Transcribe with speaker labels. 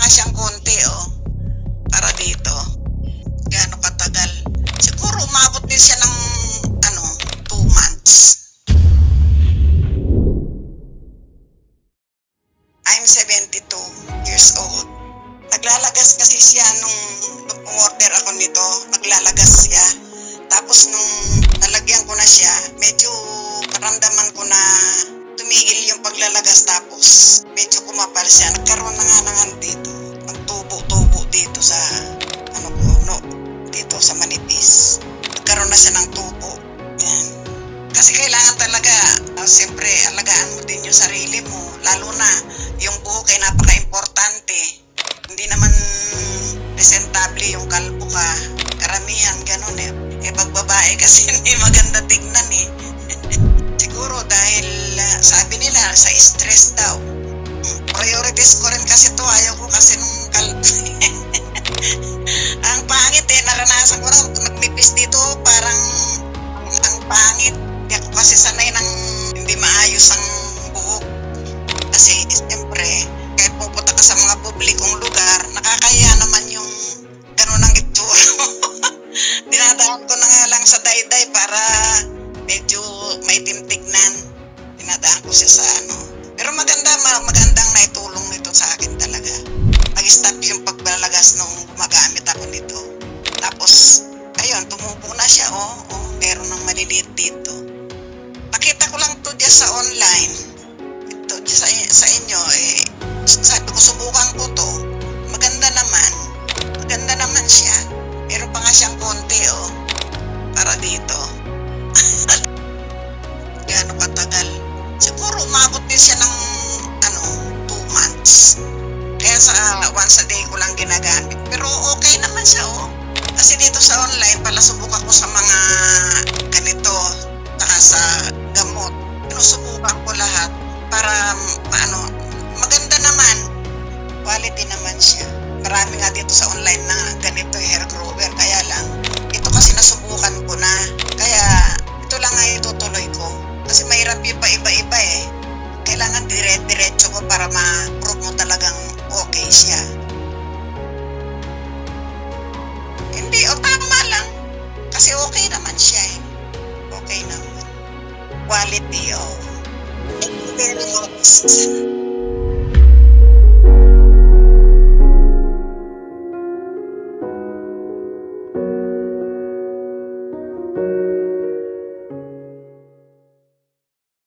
Speaker 1: nga siyang konti, oh. Para dito. Gaano katagal? Siguro umabot din siya ng, 2 months. I'm 72 years old. Naglalagas kasi siya nung umorder ako nito. Naglalagas siya. Tapos nung nalagyan ko na siya, medyo karamdaman ko na tumigil yung paglalagas, tapos medyo kumapal siya. Nagkaroon na nga dito, ng tubo-tubo dito sa dito sa manipis. Nagkaroon na siya ng tubo. Yan. Kasi kailangan talaga, siyempre, alagaan mo din yung sarili mo. Lalo na yung buhok ay napaka-importante. Hindi naman presentable yung kalbo ka. Karamihan ganun eh. Pag babae kasi hindi maganda tignan eh. Siguro dahil sabi nila sa stress daw. Priorities ko rin kasi to. Ayaw ko kasi nung ang pangit eh. Naranasan ko na nagmipis dito. Parang ang pangit. Hindi ako kasi sanay ng hindi maayos ang buhok. Kasi siyempre kahit pupunta ka sa mga publikong lugar, nakakaya naman yung ganun ang itsura. Dinadaan ko na nga lang sa dayday para medyo maitim tignan. Dinadaan ko siya sa Pero magandang naitulong nito sa akin talaga. Nag-stop yung paglalagas nung gumagamit ako nito. Tapos, ayun, tumubo na siya. Meron ng maliliit dito. Nakita ko lang to dyan sa online. Ito dyan sa inyo. Sabi ko, subukan ko to. Maganda naman siya. Meron pa nga siyang konti, para dito. Gaano katagal? Siguro umabot din siya ng 2 months. Kaya once a day ko lang ginagamit. Pero okay naman siya, Kasi dito sa online, pala subukan ko sa mga ganito, saka sa gamot. Sinusubukan ko lahat para, maganda naman. Quality naman siya. Marami nga dito sa online na ganito hair grower. Kaya lang, ito kasi nasubukan ko na. Kaya, ito lang nga itutuloy ko. Kasi mahirap yung iba-iba eh. Kailangan dire-diretso ko para ma-prove mo talagang okay siya. Hindi, tama lang. Kasi okay naman siya eh. Okay naman. Quality, Thank you very much.